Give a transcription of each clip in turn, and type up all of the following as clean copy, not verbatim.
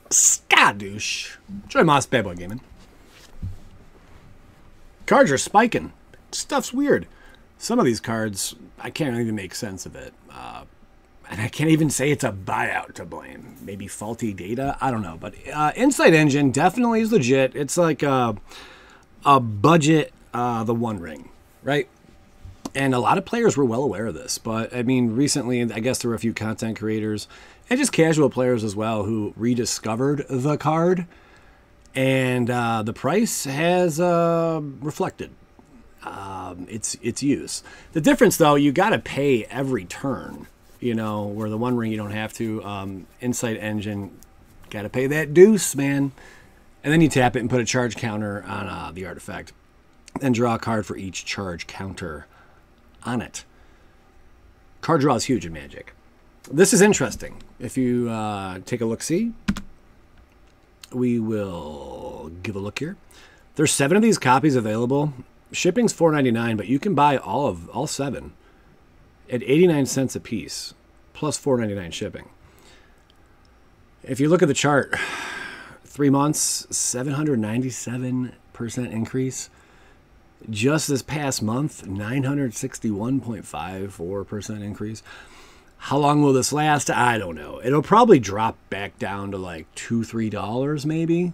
Skadoosh. Joy Moss, Bad Boy Gaming. Cards are spiking. Stuff's weird. Some of these cards, I can't even make sense of it. And I can't even say it's a buyout to blame. Maybe faulty data? I don't know. But Insight Engine definitely is legit. It's like a budget, the One Ring, right? And a lot of players were well aware of this. But, I mean, recently, I guess there were a few content creators and just casual players as well who rediscovered the card. And the price has reflected its use. The difference, though, you got to pay every turn, you know, where the One Ring you don't have to. Insight Engine, got to pay that deuce, man. And then you tap it and put a charge counter on the artifact. And draw a card for each charge counter on it. Card draw is huge in Magic. This is interesting. If you take a look-see, we will give a look here. There's 7 of these copies available. Shipping's $4.99, but you can buy all 7 at 89 cents a piece, plus $4.99 shipping. If you look at the chart, 3 months, 797% increase. Just this past month, 961.54% increase. How long will this last? I don't know. It'll probably drop back down to like $2-3 maybe.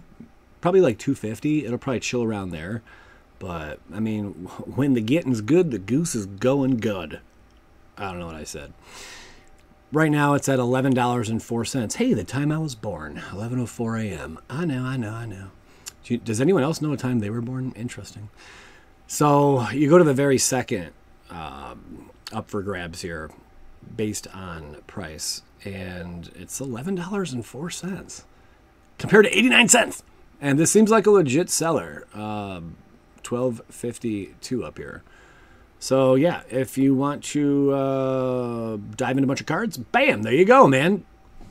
Probably like $2.50. It'll probably chill around there. But, I mean, when the getting's good, the goose is going good. I don't know what I said. Right now, it's at $11.04. Hey, the time I was born, 11:04 a.m. I know. Does anyone else know what time they were born? Interesting. So, you go to the very second up for grabs here, based on price, and it's $11.04 compared to 89 cents. And this seems like a legit seller. $12.52 up here. So yeah, if you want to dive into a bunch of cards, bam, there you go, man.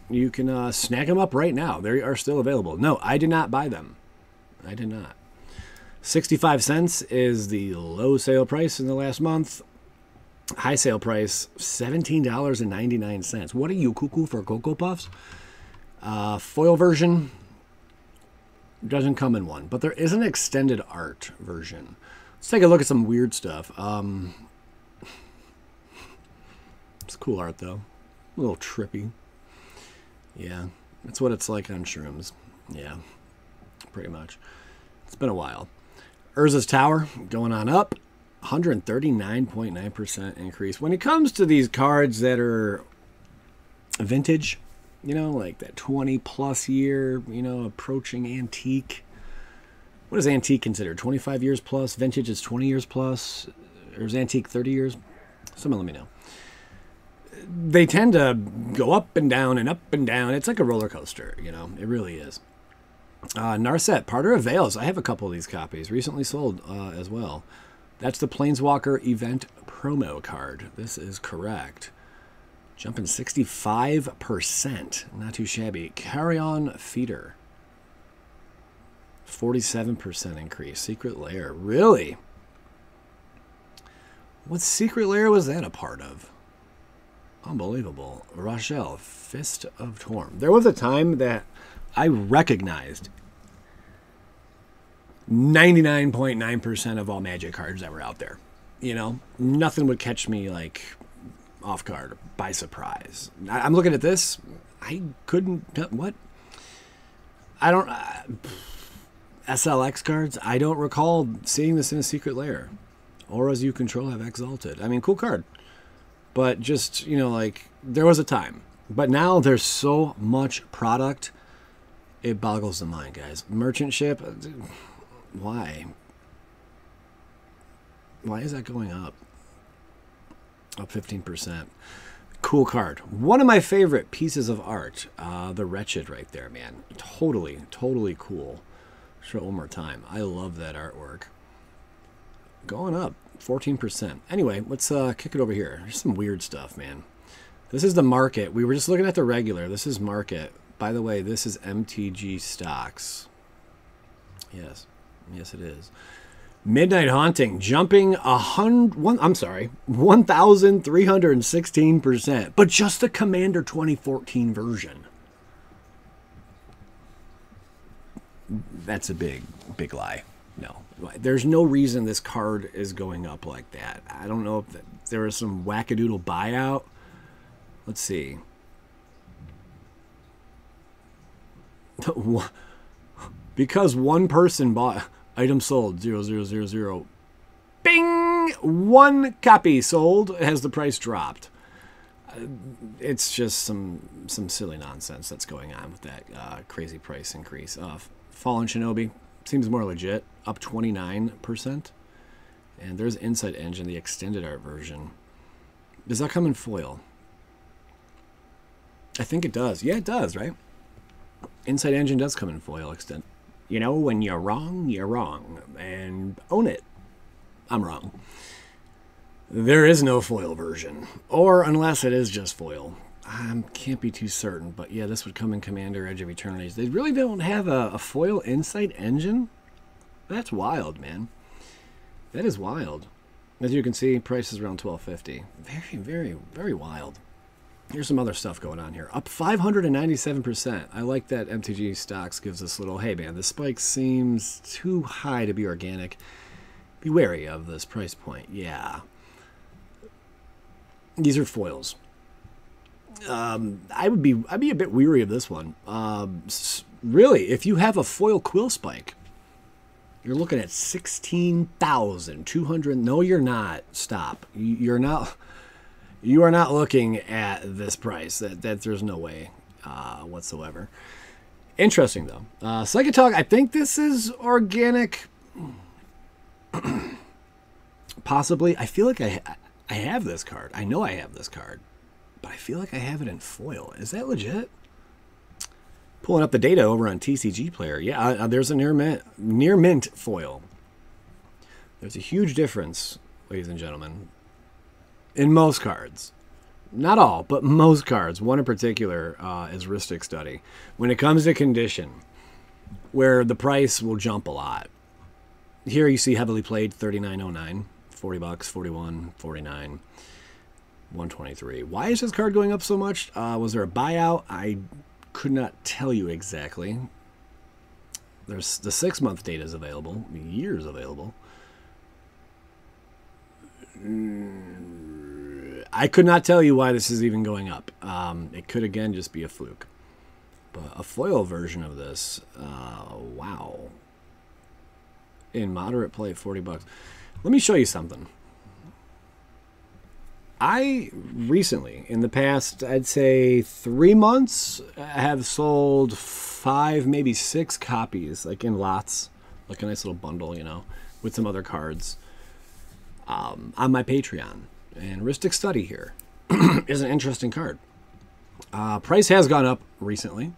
You can snag them up right now. They are still available. No, I did not buy them. I did not. 65 cents is the low sale price in the last month. High sale price, $17.99. What are you, cuckoo for Cocoa Puffs? Foil version doesn't come in one, but there is an extended art version. Let's take a look at some weird stuff. It's cool art, though. A little trippy. Yeah, that's what it's like on shrooms. Yeah, pretty much. It's been a while. Urza's Tower going on up. 139.9% increase. When it comes to these cards that are vintage, you know, like that 20-plus year, you know, approaching antique. What is antique considered? 25 years plus? Vintage is 20 years plus? Or is antique 30 years? Someone let me know. They tend to go up and down and up and down. It's like a roller coaster, you know. It really is. Narset, Parter of Veils. I have a couple of these copies. Recently sold as well. That's the Planeswalker event promo card. This is correct. Jumping 65%. Not too shabby. Carrion Feeder. 47% increase. Secret Lair. Really? What Secret Lair was that a part of? Unbelievable. Rochelle, Fist of Torm. There was a time that I recognized 99.9% of all Magic cards that were out there. You know, nothing would catch me like off guard, by surprise. I'm looking at this. I couldn't. What? I don't. SLX cards. I don't recall seeing this in a Secret Lair. Auras you control have Exalted. I mean, cool card. But just, you know, like, there was a time. But now there's so much product, it boggles the mind, guys. Merchant ship. Why? Why is that going up? Up 15%. Cool card. One of my favorite pieces of art. The Wretched right there, man. Totally, totally cool. Show it one more time. I love that artwork. Going up 14%. Anyway, let's kick it over here. There's some weird stuff, man. This is the market. We were just looking at the regular. This is market. By the way, this is MTG stocks. Yes. Yes, it is. Midnight Haunting jumping 1,316%, but just the Commander 2014 version. That's a big lie. No, there's no reason this card is going up like that. I don't know if there is some wackadoodle buyout. Let's see. Because one person bought item sold 0000. Bing! One copy sold. Has the price dropped? It's just some silly nonsense that's going on with that crazy price increase. Fallen Shinobi seems more legit, up 29%. And there's Insight Engine, the extended art version. Does that come in foil? I think it does. Yeah, it does, right? Insight Engine does come in foil extent. You know, when you're wrong, and own it. I'm wrong. There is no foil version, or unless it is just foil. I can't be too certain, but yeah, this would come in Commander Edge of Eternities. They really don't have a foil Insight Engine? That's wild, man. That is wild. As you can see, price is around $12.50. Very, very, very wild. Here's some other stuff going on here. Up 597%. I like that MTG Stocks gives this little, hey man, the spike seems too high to be organic. Be wary of this price point. Yeah. These are foils. I'd be a bit weary of this one. Really, if you have a foil quill spike, you're looking at 16,200. No, you're not. Stop. You're not. You are not looking at this price. That there's no way whatsoever. Interesting though. Psychic Talk. I think this is organic. Possibly. I feel like I have this card. I know I have this card, but I feel like I have it in foil. Is that legit? Pulling up the data over on TCG Player. Yeah, there's a near mint foil. There's a huge difference, ladies and gentlemen, in most cards. Not all, but most cards. One in particular is Rhystic Study. When it comes to condition, where the price will jump a lot. Here you see heavily played, $39.09, $40, 41, 49, 123. Why is this card going up so much? Was there a buyout? I could not tell you exactly. There's the 6-month data is available, the year's available. I could not tell you why this is even going up. It could again just be a fluke. But a foil version of this, wow. In moderate play, $40. Let me show you something. I recently, in the past, I'd say 3 months, have sold 5, maybe 6 copies, like in lots, like a nice little bundle, you know, with some other cards on my Patreon. And Rhystic Study here is an interesting card. Price has gone up recently.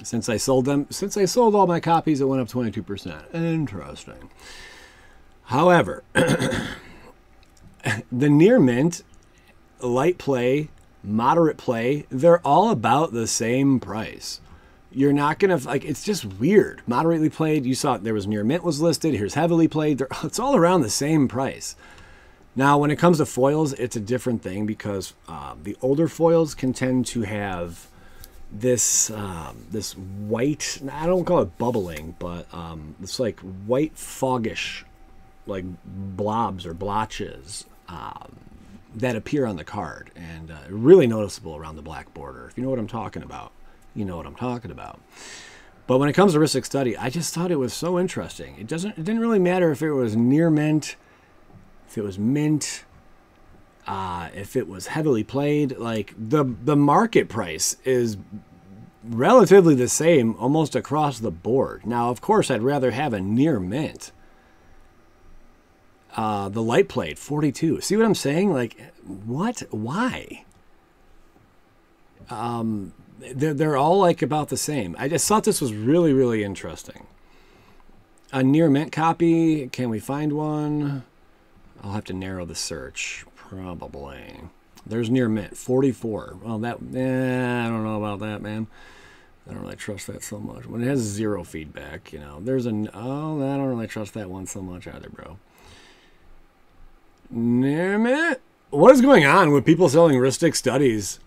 Since I sold them, since I sold all my copies, it went up 22%. Interesting. However, the near mint, light play, moderate play, they're all about the same price. You're not going to, like, it's just weird. Moderately played, you saw there was near mint was listed. Here's heavily played. It's all around the same price. Now, when it comes to foils, it's a different thing because the older foils can tend to have this this white, I don't call it bubbling, but it's like white foggish, like blobs or blotches that appear on the card, and really noticeable around the black border. If you know what I'm talking about, you know what I'm talking about. But when it comes to Rhystic Study, I just thought it was so interesting. It didn't really matter if it was near mint, if it was mint, if it was heavily played. Like the market price is relatively the same almost across the board. Now, of course, I'd rather have a near mint. The light played, 42. See what I'm saying? Like, what? Why? They're all like about the same. I just thought this was really, really interesting. A near mint copy. Can we find one? I'll have to narrow the search. Probably. There's near mint, 44. Well, that, I don't know about that, man. I don't really trust that so much. When it has 0 feedback, you know, there's I don't really trust that one so much either, bro. Near mint? What is going on with people selling Rhystic Studies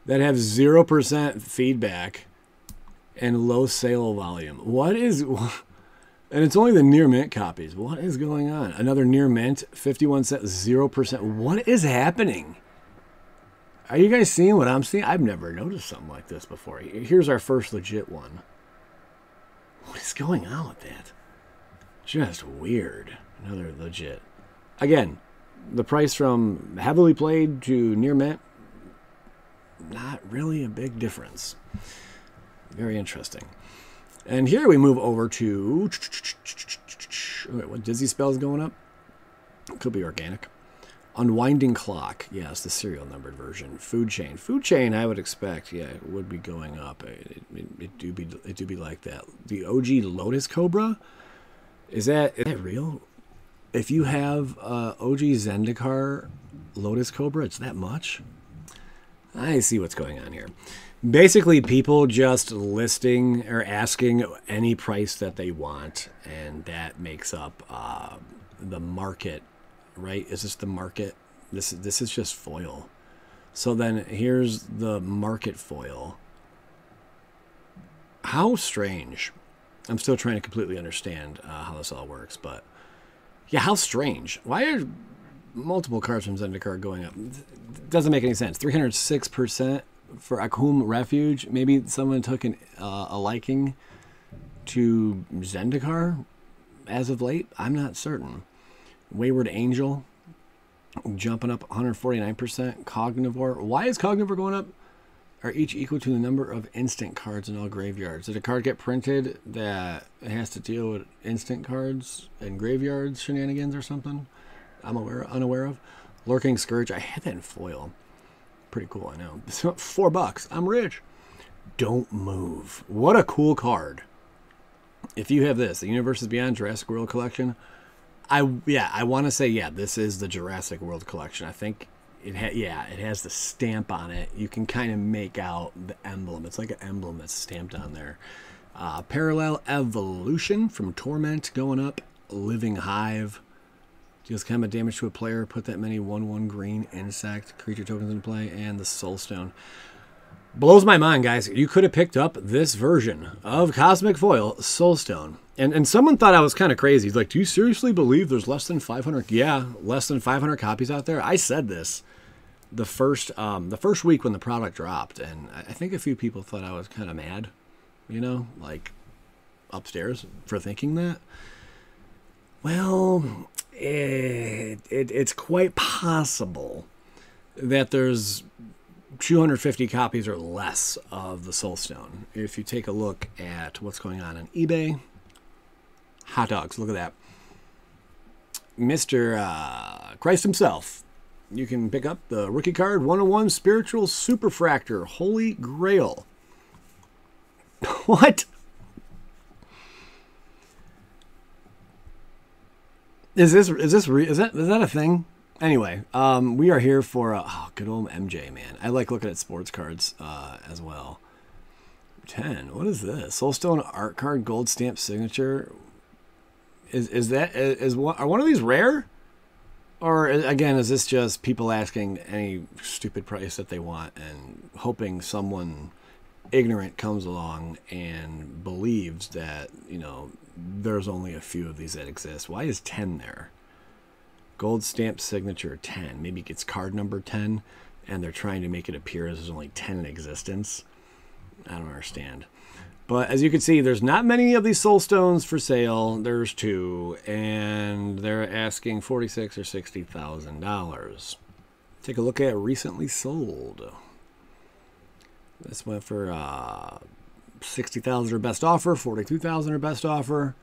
that have 0% feedback and low sale volume. What is... And it's only the near mint copies. What is going on? Another near mint, 51 cents, 0%. What is happening? Are you guys seeing what I'm seeing? I've never noticed something like this before. Here's our first legit one. What is going on with that? Just weird. Another legit. Again, the price from heavily played to near mint, not really a big difference. Very interesting. And here we move over to... Wait, what Dizzy spell's going up? Could be organic. Unwinding Clock. Yes, the serial numbered version. Food Chain. Food Chain, I would expect, yeah, it would be going up. It do be like that. The OG Lotus Cobra? Is that real? If you have OG Zendikar Lotus Cobra, it's that much? I see what's going on here. Basically, people just listing or asking any price that they want, and that makes up the market, right? Is this the market? This is just foil. So then here's the market foil. How strange. I'm still trying to completely understand how this all works, but yeah, how strange. Why are multiple cards from Zendikar going up? It doesn't make any sense. 306%. For Akum Refuge, maybe someone took a liking to Zendikar as of late. I'm not certain. Wayward Angel jumping up 149%. Cognivore. Why is Cognivore going up? Are each equal to the number of instant cards in all graveyards. Did a card get printed that has to deal with instant cards and graveyards shenanigans or something? I'm unaware of. Lurking Scourge. I had that in foil. Pretty cool, I know. $4. I'm rich. Don't Move. What a cool card. If you have this, the Universes Beyond Jurassic World Collection, I want to say, yeah, this is the Jurassic World Collection. I think it has the stamp on it. You can kind of make out the emblem. It's like an emblem that's stamped on there. Parallel Evolution from Torment going up. Living Hive. Deals combat damage to a player. Put that many 1/1 green insect creature tokens in play. And the Soulstone. Blows my mind, guys. You could have picked up this version of Cosmic Foil Soulstone. And someone thought I was kind of crazy. He's like, do you seriously believe there's less than 500? Yeah, less than 500 copies out there. I said this the first week when the product dropped. And I think a few people thought I was kind of mad, you know, like upstairs for thinking that. Well, it's quite possible that there's 250 copies or less of the Soulstone. If you take a look at what's going on eBay, hot dogs, look at that. Mr. Christ himself. You can pick up the rookie card 101 Spiritual Superfractor Holy Grail. What? Is that a thing? Anyway, we are here for good old MJ, man. I like looking at sports cards as well. 10. What is this? Soulstone art card, gold stamp signature. Are one of these rare? Or again, is this just people asking any stupid price that they want and hoping someone ignorant comes along and believes that, you know, there's only a few of these that exist? Why is 10 there? Gold stamp signature 10. Maybe it's card number 10 and they're trying to make it appear as there's only 10 in existence. I don't understand. But as you can see, there's not many of these Soulstones for sale. There's 2, and they're asking $46,000 or $60,000. Take a look at recently sold. This went for $60,000 or best offer, $42,000 or best offer,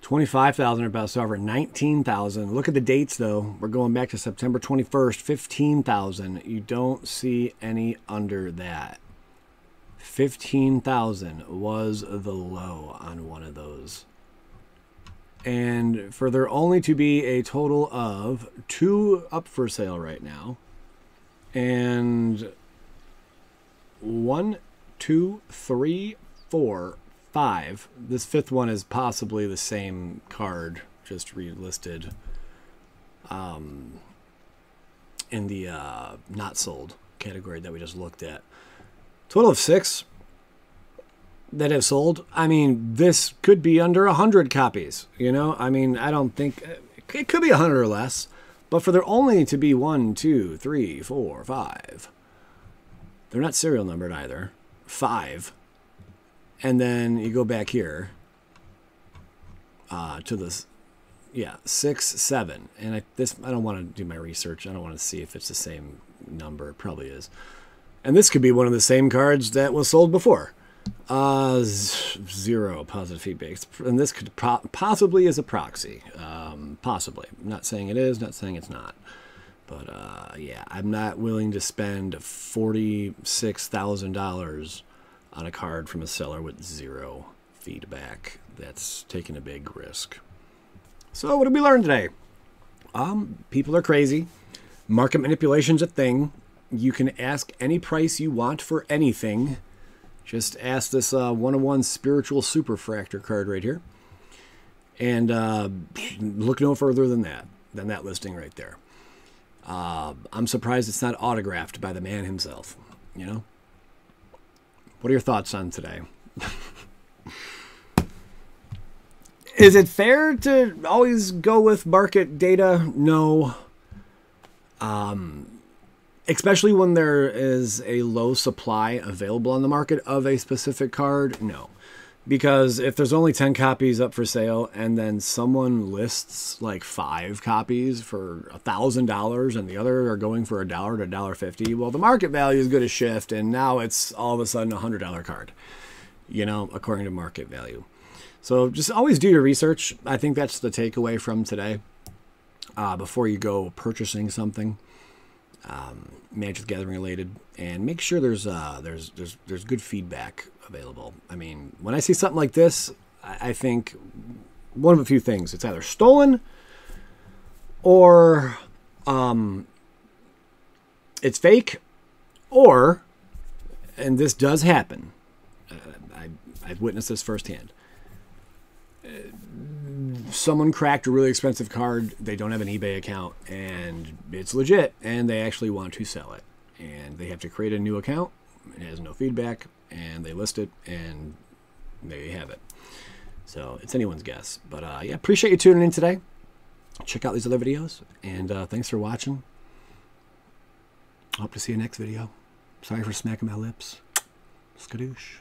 $25,000 or best offer, $19,000. Look at the dates though. We're going back to September 21st, $15,000. You don't see any under that. $15,000 was the low on one of those. And for there only to be a total of 2 up for sale right now. And 1, 2, 3, 4, 5. This 5th one is possibly the same card, just relisted in the not sold category that we just looked at. Total of 6. that have sold. I mean, this could be under 100 copies, you know? I mean, I don't think... It could be 100 or less, but for there only to be 1, 2, 3, 4, 5. They're not serial numbered either. 5. And then you go back here to this, yeah, 6, 7. And I don't want to do my research. I don't want to see if it's the same number. It probably is. And this could be one of the same cards that was sold before. 0 positive feedback. And this could possibly is a proxy. Possibly. I'm not saying it is, not saying it's not. But, yeah, I'm not willing to spend $46,000 on a card from a seller with 0 feedback. That's taking a big risk. So what did we learn today? People are crazy. Market manipulation's a thing. You can ask any price you want for anything. Just ask this 101 Spiritual Superfractor card right here. And look no further than that listing right there. I'm surprised it's not autographed by the man himself, you know? What are your thoughts on today? Is it fair to always go with market data? No. Especially when there is a low supply available on the market of a specific card? No. Because if there's only 10 copies up for sale and then someone lists like 5 copies for $1,000 and the other are going for $1 to $1.50, well, the market value is going to shift and now it's all of a sudden a $100 card, you know, according to market value. So just always do your research. I think that's the takeaway from today. Before you go purchasing something, Magic the Gathering related, and make sure there's good feedback available. I mean, when I see something like this, I think one of a few things. It's either stolen or it's fake, or, and this does happen, I've witnessed this firsthand. Someone cracked a really expensive card. They don't have an eBay account and it's legit and they actually want to sell it. And they have to create a new account. It has no feedback and they list it and there you have it. So it's anyone's guess. But yeah, appreciate you tuning in today. Check out these other videos and thanks for watching. Hope to see you next video. Sorry for smacking my lips. Skadoosh.